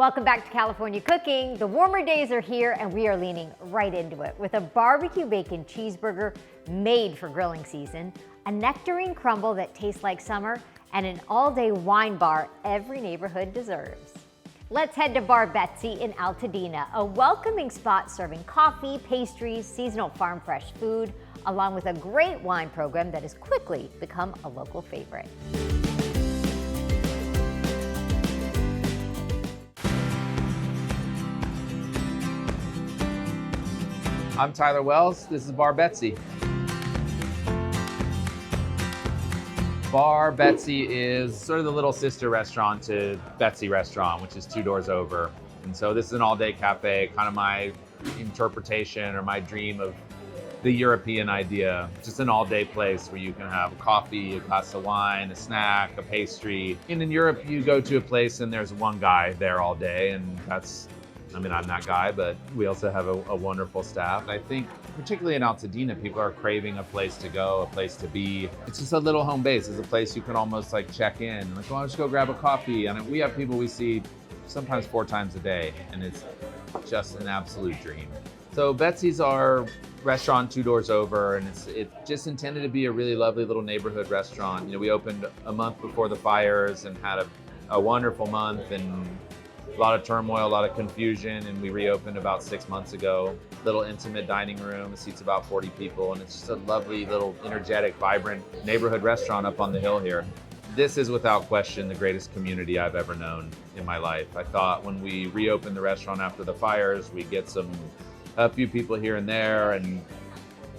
Welcome back to California Cooking. The warmer days are here and we are leaning right into it with a barbecue bacon cheeseburger made for grilling season, a Nectarine crumble that tastes like summer, and an all-day wine bar every neighborhood deserves. Let's head to Bar Betsy in Altadena, a welcoming spot serving coffee, pastries, seasonal farm fresh food, along with a great wine program that has quickly become a local favorite. I'm Tyler Wells, this is Bar Betsy. Bar Betsy is sort of the little sister restaurant to Betsy Restaurant, which is 2 doors over. And so this is an all-day cafe, kind of my interpretation or my dream of the European idea. Just an all-day place where you can have a coffee, a glass of wine, a snack, a pastry. And in Europe, you go to a place and there's one guy there all day, and I'm that guy, but we also have a wonderful staff. I think particularly in Altadena, people are craving a place to go, a place to be. It's just a little home base. It's a place you can almost like check in, like, well, I'll just go grab a coffee. And we have people we see sometimes 4 times a day, and it's just an absolute dream. So Betsy's our restaurant 2 doors over, and it's just intended to be a really lovely little neighborhood restaurant. You know, we opened a month before the fires and had a wonderful month, and a lot of turmoil, a lot of confusion, and we reopened about 6 months ago. Little intimate dining room, it seats about 40 people, and it's just a lovely little energetic, vibrant neighborhood restaurant up on the hill here. This is without question the greatest community I've ever known in my life. I thought when we reopened the restaurant after the fires, we'd get a few people here and there, and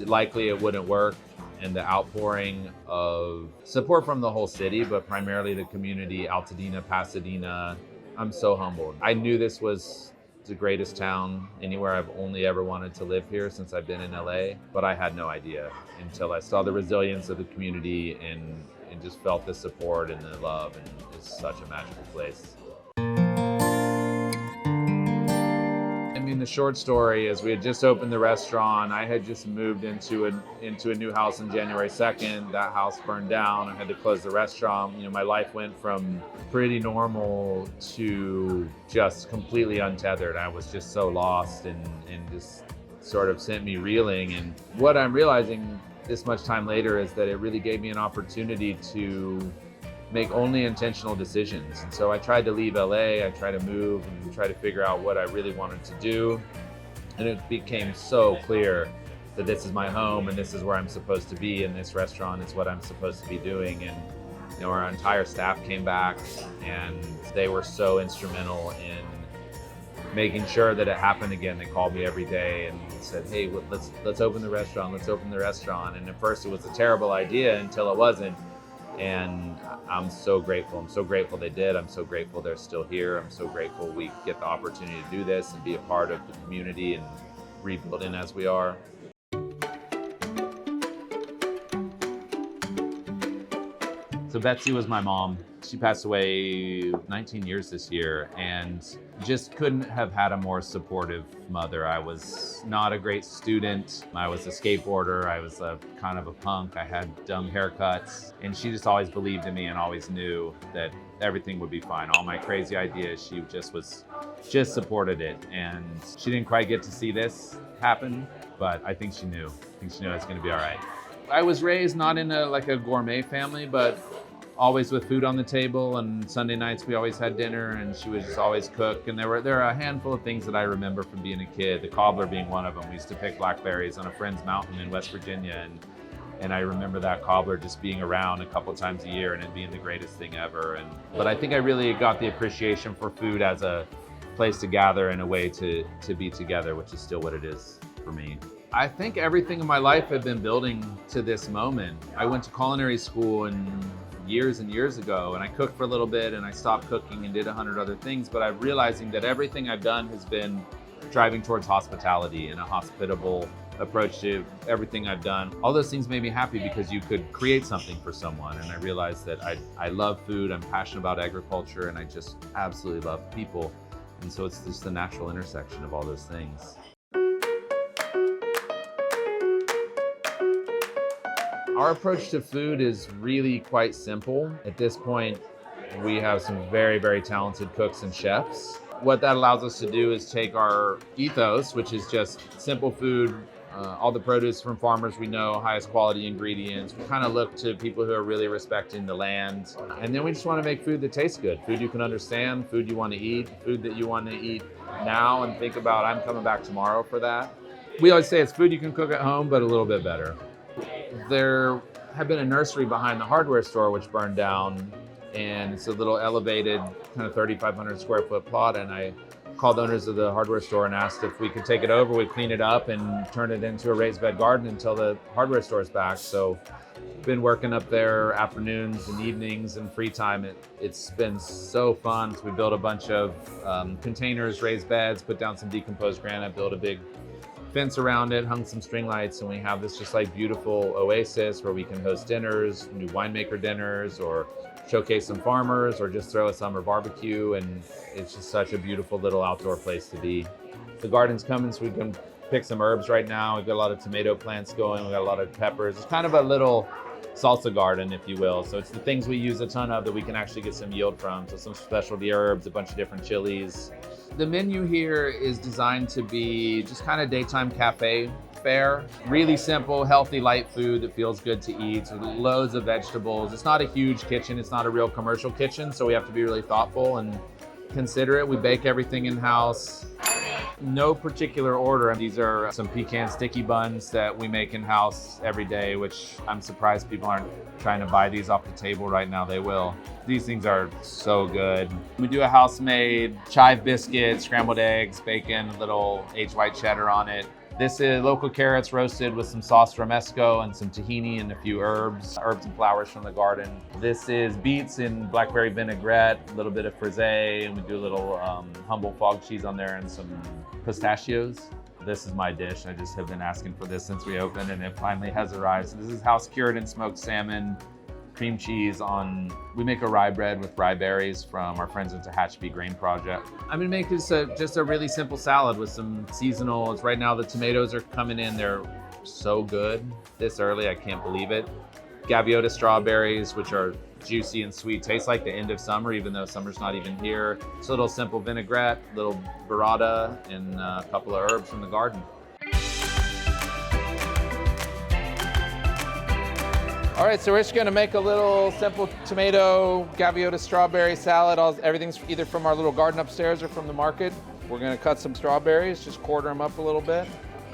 likely it wouldn't work. And the outpouring of support from the whole city, but primarily the community, Altadena, Pasadena, I'm so humbled. I knew this was the greatest town anywhere. I've only ever wanted to live here since I've been in LA, but I had no idea until I saw the resilience of the community and just felt the support and the love, and it's such a magical place. The short story is we had just opened the restaurant. I had just moved into a new house on January 2nd. That house burned down. I had to close the restaurant. You know, my life went from pretty normal to just completely untethered. I was just so lost and just sort of sent me reeling. And what I'm realizing this much time later is that it really gave me an opportunity to make only intentional decisions. And so I tried to leave LA, I tried to move and try to figure out what I really wanted to do. And it became so clear that this is my home and this is where I'm supposed to be, and this restaurant is what I'm supposed to be doing. And you know, our entire staff came back and they were so instrumental in making sure that it happened again. They called me every day and said, hey, let's open the restaurant, let's open the restaurant. And at first it was a terrible idea until it wasn't. And I'm so grateful. I'm so grateful they did. I'm so grateful they're still here. I'm so grateful we get the opportunity to do this and be a part of the community and rebuilding as we are. So Betsy was my mom. She passed away 19 years this year, and just couldn't have had a more supportive mother. I was not a great student. I was a skateboarder. I was a kind of a punk. I had dumb haircuts, and she just always believed in me and always knew that everything would be fine. All my crazy ideas, she just supported it. And she didn't quite get to see this happen, but I think she knew. I think she knew it was gonna be all right. I was raised not in a gourmet family, but always with food on the table, and Sunday nights we always had dinner, and she would just always cook. And there are a handful of things that I remember from being a kid, the cobbler being one of them. We used to pick blackberries on a friend's mountain in West Virginia, and I remember that cobbler just being around a couple times a year and it being the greatest thing ever. But I think I really got the appreciation for food as a place to gather and a way to be together, which is still what it is for me. I think everything in my life had been building to this moment. I went to culinary school years and years ago, and I cooked for a little bit and I stopped cooking and did 100 other things, but I'm realizing that everything I've done has been driving towards hospitality and a hospitable approach to everything I've done. All those things made me happy because you could create something for someone, and I realized that I love food, I'm passionate about agriculture, and I just absolutely love people. And so it's just the natural intersection of all those things. Our approach to food is really quite simple. At this point, we have some very, very talented cooks and chefs. what that allows us to do is take our ethos, which is just simple food, all the produce from farmers we know, highest quality ingredients. We kind of look to people who are really respecting the land. And then we just want to make food that tastes good, food you can understand, food you want to eat, food that you want to eat now and think about, I'm coming back tomorrow for that. We always say it's food you can cook at home, but a little bit better. There had been a nursery behind the hardware store which burned down, and it's a little elevated kind of 3,500 square foot plot, and I called the owners of the hardware store and asked if we could take it over, we'd clean it up and turn it into a raised bed garden until the hardware store is back. So been working up there afternoons and evenings and free time. It's been so fun. So we built a bunch of containers, raised beds, put down some decomposed granite, built a big fence around it, hung some string lights, and we have this just like beautiful oasis where we can host dinners, do winemaker dinners, or showcase some farmers, or just throw a summer barbecue. And it's just such a beautiful little outdoor place to be. The garden's coming, so we can pick some herbs right now. We've got a lot of tomato plants going. We've got a lot of peppers. It's kind of a little salsa garden, if you will. So it's the things we use a ton of that we can actually get some yield from. So some specialty herbs, a bunch of different chilies. The menu here is designed to be just kind of daytime cafe fare. Really simple, healthy, light food that feels good to eat. So loads of vegetables. It's not a huge kitchen. It's not a real commercial kitchen. So we have to be really thoughtful and considerate. We bake everything in-house. No particular order. These are some pecan sticky buns that we make in-house every day, which I'm surprised people aren't trying to buy these off the table right now. They will. These things are so good. We do a house-made chive biscuit, scrambled eggs, bacon, a little aged white cheddar on it. This is local carrots roasted with some sauce romesco and some tahini and a few herbs and flowers from the garden. This is beets in blackberry vinaigrette, a little bit of frisee, and we do a little humble fog cheese on there and some pistachios. This is my dish. I just have been asking for this since we opened, and it finally has arrived. So this is house cured and smoked salmon, cream cheese on, we make a rye bread with rye berries from our friends at the Tehachapi Grain Project. I'm gonna make this just a really simple salad with some seasonals. Right now the tomatoes are coming in, they're so good. This early, I can't believe it. Gaviota strawberries, which are juicy and sweet, taste like the end of summer, even though summer's not even here. It's a little simple vinaigrette, a little burrata, and a couple of herbs from the garden. All right, so we're just gonna make a little simple tomato gaviota strawberry salad. Everything's either from our little garden upstairs or from the market. We're gonna cut some strawberries, just quarter them up a little bit.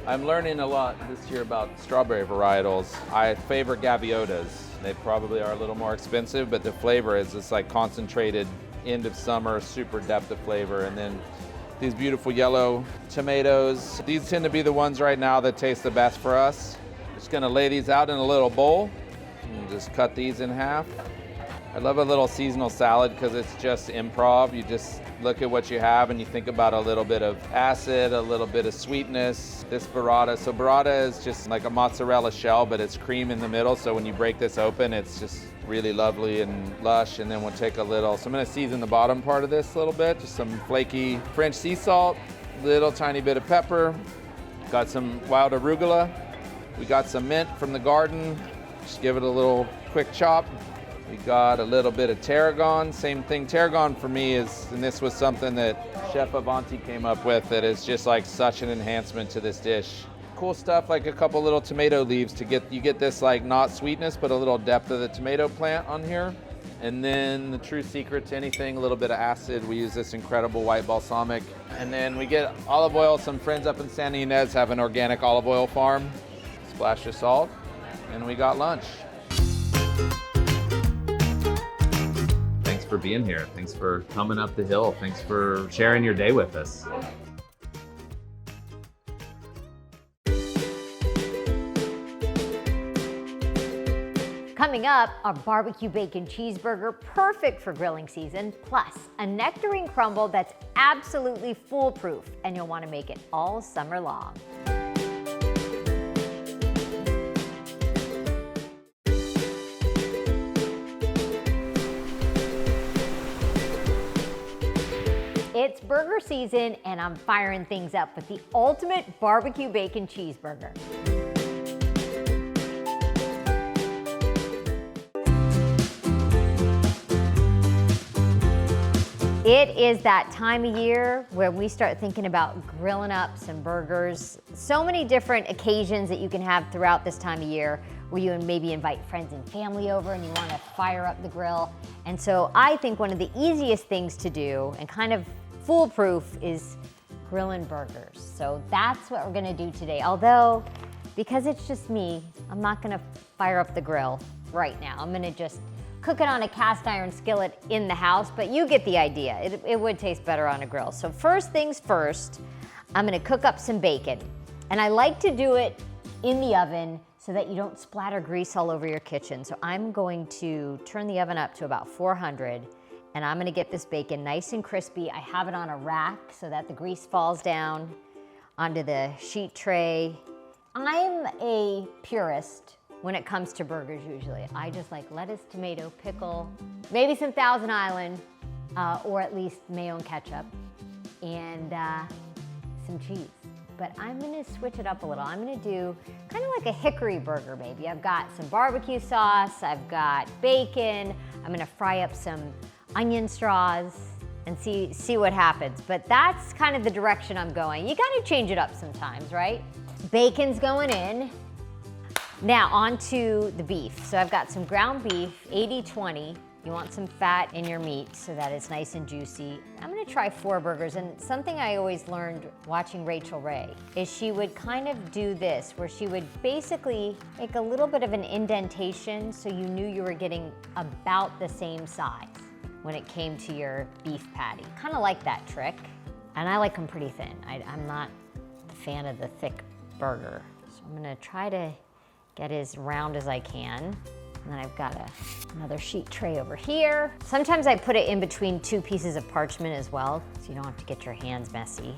I'm learning a lot this year about strawberry varietals. I favor gaviotas. They probably are a little more expensive, but the flavor is just like concentrated end of summer, super depth of flavor. And then these beautiful yellow tomatoes. These tend to be the ones right now that taste the best for us. Just gonna lay these out in a little bowl. And just cut these in half. I love a little seasonal salad because it's just improv. You just look at what you have and you think about a little bit of acid, a little bit of sweetness. This burrata, so burrata is just like a mozzarella shell, but it's cream in the middle. So when you break this open, it's just really lovely and lush. And then we'll take a little, so I'm gonna season the bottom part of this a little bit, just some flaky French sea salt, little tiny bit of pepper. Got some wild arugula. We got some mint from the garden. Just give it a little quick chop. We got a little bit of tarragon, same thing. Tarragon for me is, and this was something that Chef Avanti came up with, that is just like such an enhancement to this dish. Cool stuff, like a couple little tomato leaves to get, you get this like not sweetness, but a little depth of the tomato plant on here. And then the true secret to anything, a little bit of acid. We use this incredible white balsamic. And then we get olive oil. Some friends up in Santa Ynez have an organic olive oil farm. Splash of salt. And we got lunch. Thanks for being here. Thanks for coming up the hill. Thanks for sharing your day with us. Coming up, a barbecue bacon cheeseburger, perfect for grilling season, plus a Nectarine crumble that's absolutely foolproof, and you'll want to make it all summer long. It's burger season, and I'm firing things up with the ultimate barbecue bacon cheeseburger. It is that time of year where we start thinking about grilling up some burgers. So many different occasions that you can have throughout this time of year where you maybe invite friends and family over and you want to fire up the grill. And so I think one of the easiest things to do and kind of foolproof is grilling burgers. So that's what we're gonna do today. Although, because it's just me, I'm not gonna fire up the grill right now. I'm gonna just cook it on a cast iron skillet in the house, but you get the idea. It would taste better on a grill. So first things first, I'm gonna cook up some bacon. And I like to do it in the oven so that you don't splatter grease all over your kitchen. So I'm going to turn the oven up to about 400, and I'm gonna get this bacon nice and crispy. I have it on a rack so that the grease falls down onto the sheet tray. I'm a purist when it comes to burgers usually. I just like lettuce, tomato, pickle, maybe some Thousand Island, or at least mayo and ketchup, and some cheese. But I'm gonna switch it up a little. I'm gonna do kind of like a hickory burger maybe. I've got some barbecue sauce, I've got bacon, I'm gonna fry up some onion straws and see what happens. But that's kind of the direction I'm going. You gotta change it up sometimes, right? Bacon's going in. Now on to the beef. So I've got some ground beef, 80-20. You want some fat in your meat so that it's nice and juicy. I'm gonna try 4 burgers, and something I always learned watching Rachel Ray is she would kind of do this, where she would basically make a little bit of an indentation so you knew you were getting about the same size when it came to your beef patty. Kind of like that trick, and I like them pretty thin. I'm not a fan of the thick burger. So I'm gonna try to get as round as I can. And then I've got another sheet tray over here. Sometimes I put it in between 2 pieces of parchment as well, so you don't have to get your hands messy.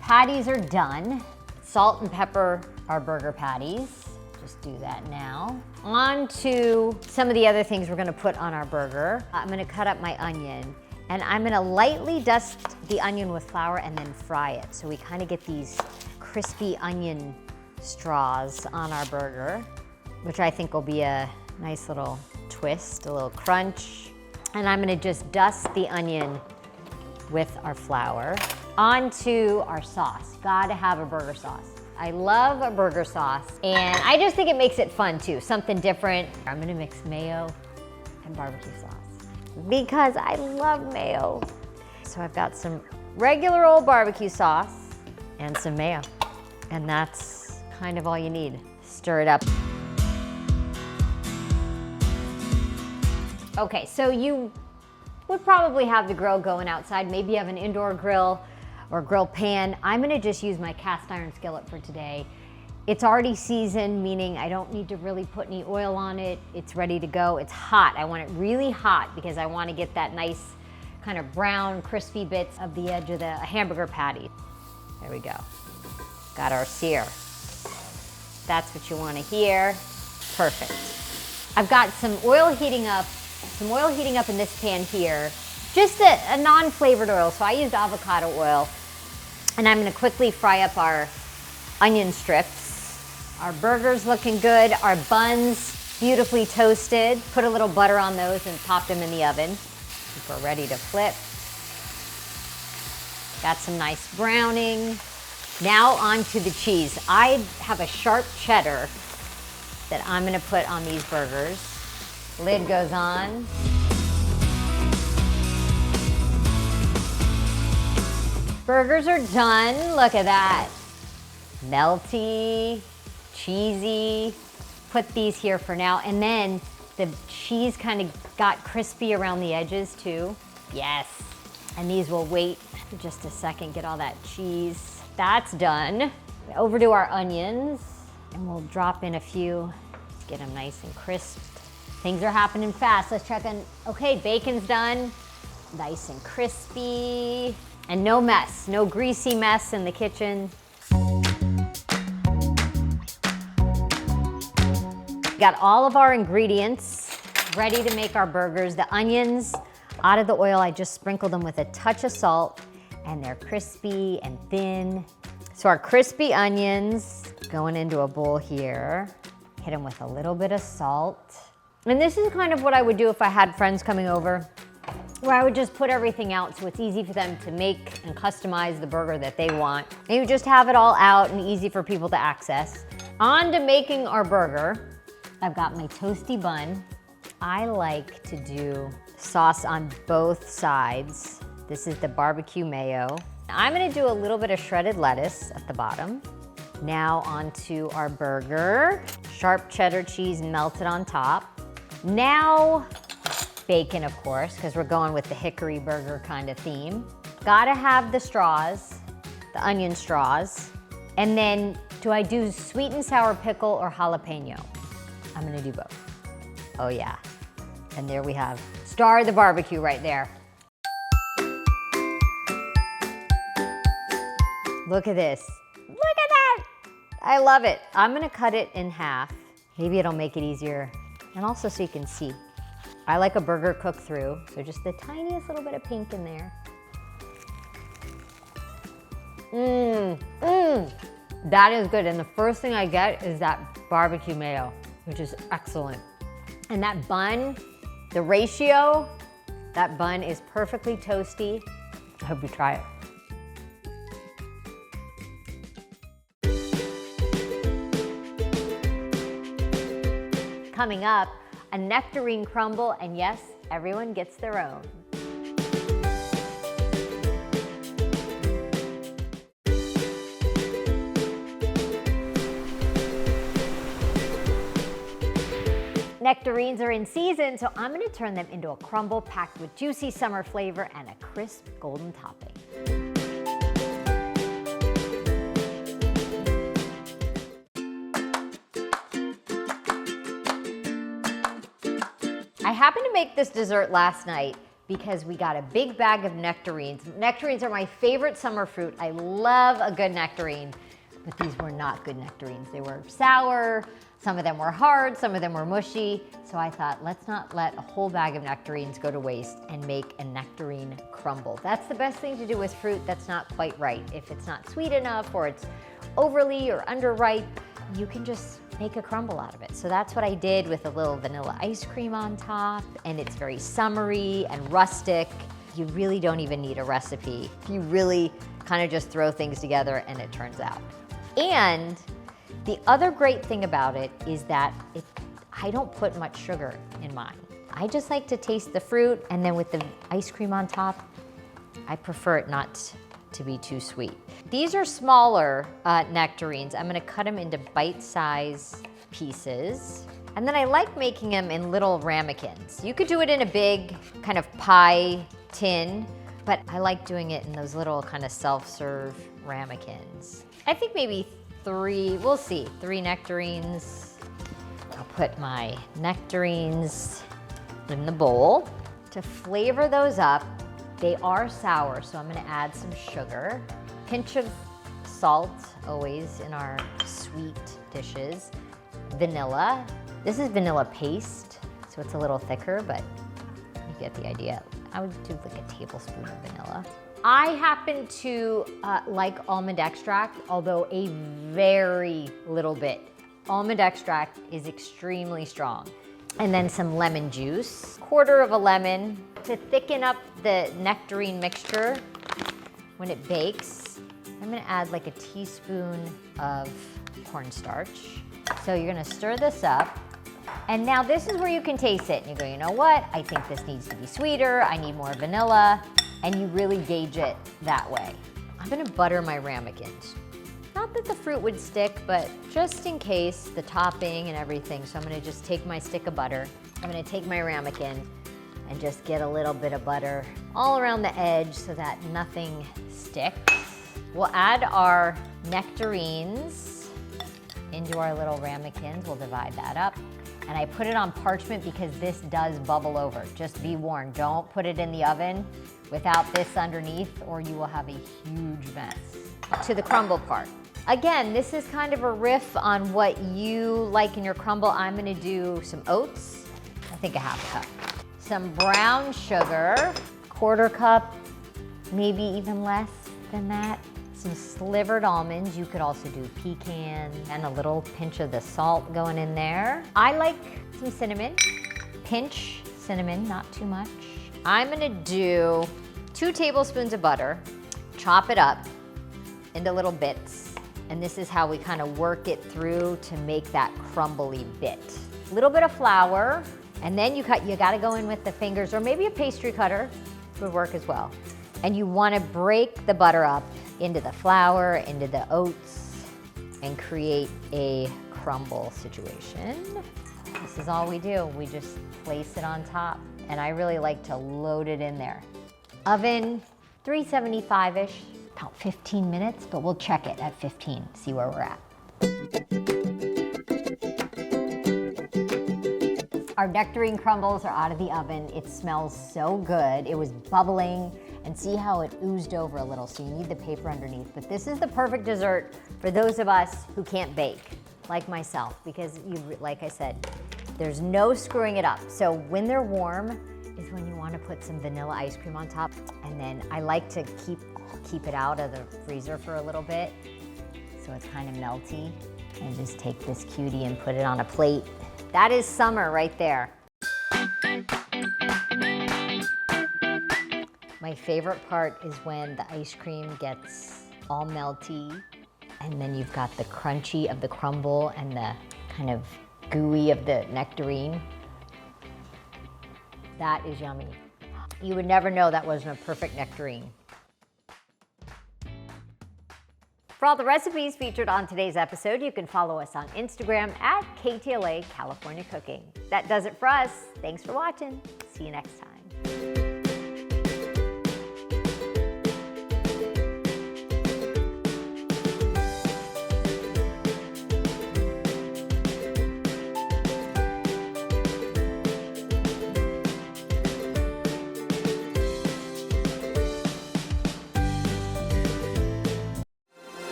Patties are done. Salt and pepper our burger patties. Just do that now. On to some of the other things we're gonna put on our burger. I'm gonna cut up my onion, and I'm gonna lightly dust the onion with flour and then fry it. So we kind of get these crispy onion straws on our burger, which I think will be a nice little twist, a little crunch. And I'm gonna just dust the onion with our flour. On to our sauce. Gotta have a burger sauce. I love a burger sauce, and I just think it makes it fun too, something different. I'm gonna mix mayo and barbecue sauce because I love mayo. So I've got some regular old barbecue sauce and some mayo, and that's kind of all you need. Stir it up. Okay, so you would probably have the grill going outside. Maybe you have an indoor grill or grill pan. I'm gonna just use my cast iron skillet for today. It's already seasoned, meaning I don't need to really put any oil on it. It's ready to go. It's hot. I want it really hot because I want to get that nice kind of brown, crispy bits of the edge of the hamburger patty. There we go. Got our sear. That's what you want to hear. Perfect. I've got some oil heating up in this pan here. Just a non-flavored oil, so I used avocado oil. And I'm gonna quickly fry up our onion strips. Our burger's looking good. Our buns, beautifully toasted. Put a little butter on those and pop them in the oven. We're ready to flip. Got some nice browning. Now on to the cheese. I have a sharp cheddar that I'm gonna put on these burgers. Lid goes on. Burgers are done. Look at that. Melty, cheesy. Put these here for now. And then the cheese kind of got crispy around the edges too. Yes. And these will wait for just a second, get all that cheese. That's done. Over to our onions, and we'll drop in a few, get them nice and crisp. Things are happening fast. Let's check in. Okay, bacon's done. Nice and crispy. And no mess, no greasy mess in the kitchen. Got all of our ingredients ready to make our burgers. The onions out of the oil, I just sprinkled them with a touch of salt, and they're crispy and thin. So our crispy onions going into a bowl here. Hit them with a little bit of salt. And this is kind of what I would do if I had friends coming over. where I would just put everything out so it's easy for them to make and customize the burger that they want. And you just have it all out and easy for people to access. On to making our burger. I've got my toasty bun. I like to do sauce on both sides. This is the barbecue mayo. I'm gonna do a little bit of shredded lettuce at the bottom. Now onto our burger. Sharp cheddar cheese melted on top. Now, bacon, of course, because we're going with the hickory burger kind of theme. Gotta have the straws, the onion straws. And then, do I do sweet and sour pickle or jalapeno? I'm gonna do both. Oh yeah. And there we have Star of the Barbecue right there. Look at this. Look at that! I love it. I'm gonna cut it in half. Maybe it'll make it easier. And also so you can see. I like a burger cooked through, so just the tiniest little bit of pink in there. That is good. And the first thing I get is that barbecue mayo, which is excellent. And that bun, the ratio, that bun is perfectly toasty. I hope you try it. Coming up, a nectarine crumble, and yes, everyone gets their own. Nectarines are in season, so I'm gonna turn them into a crumble packed with juicy summer flavor and a crisp golden topping. I happened to make this dessert last night because we got a big bag of nectarines. Nectarines are my favorite summer fruit. I love a good nectarine, but these were not good nectarines. They were sour, some of them were hard, some of them were mushy. So I thought, let's not let a whole bag of nectarines go to waste and make a nectarine crumble. That's the best thing to do with fruit that's not quite right. If it's not sweet enough or it's overly or underripe, you can just make a crumble out of it. So that's what I did with a little vanilla ice cream on top, and it's very summery and rustic. You really don't even need a recipe. You really kind of just throw things together and it turns out. And the other great thing about it is that I don't put much sugar in mine. I just like to taste the fruit, and then with the ice cream on top, I prefer it not to be too sweet. These are smaller nectarines. I'm gonna cut them into bite-sized pieces. And then I like making them in little ramekins. You could do it in a big kind of pie tin, but I like doing it in those little kind of self-serve ramekins. I think maybe 3, we'll see, 3 nectarines. I'll put my nectarines in the bowl. To flavor those up, they are sour, so I'm gonna add some sugar. Pinch of salt, always in our sweet dishes. Vanilla. This is vanilla paste, so it's a little thicker, but you get the idea. I would do like a tablespoon of vanilla. I happen to like almond extract, although a very little bit. Almond extract is extremely strong. And then some lemon juice, 1/4 of a lemon to thicken up the nectarine mixture when it bakes. I'm gonna add like a teaspoon of cornstarch. So you're gonna stir this up. And now this is where you can taste it. And you go, you know what? I think this needs to be sweeter. I need more vanilla. And you really gauge it that way. I'm gonna butter my ramekins. Not that the fruit would stick, but just in case, the topping and everything. So I'm gonna just take my stick of butter. I'm gonna take my ramekin and just get a little bit of butter all around the edge so that nothing sticks. We'll add our nectarines into our little ramekins. We'll divide that up. And I put it on parchment because this does bubble over. Just be warned, don't put it in the oven without this underneath or you will have a huge mess. To the crumble part. Again, this is kind of a riff on what you like in your crumble. I'm gonna do some oats, I think a 1/2 cup. Some brown sugar, 1/4 cup, maybe even less than that. Some slivered almonds. You could also do pecan and a little pinch of the salt going in there. I like some cinnamon, pinch cinnamon, not too much. I'm gonna do 2 tablespoons of butter, chop it up into little bits, and this is how we kind of work it through to make that crumbly bit. A little bit of flour, and then you gotta go in with the fingers, or maybe a pastry cutter would work as well. And you wanna break the butter up into the flour, into the oats, and create a crumble situation. This is all we do. We just place it on top. And I really like to load it in there. Oven, 375-ish, about 15 minutes, but we'll check it at 15, see where we're at. Our nectarine crumbles are out of the oven. It smells so good. It was bubbling, and see how it oozed over a little, so you need the paper underneath. But this is the perfect dessert for those of us who can't bake, like myself, because like I said, there's no screwing it up. So when they're warm is when you want to put some vanilla ice cream on top. And then I like to keep it out of the freezer for a little bit so it's kind of melty. And just take this cutie and put it on a plate. That is summer right there. My favorite part is when the ice cream gets all melty, and then you've got the crunchy of the crumble and the kind of gooey of the nectarine. That is yummy. You would never know that wasn't a perfect nectarine. For all the recipes featured on today's episode, you can follow us on Instagram at KTLA California Cooking. That does it for us. Thanks for watching. See you next time.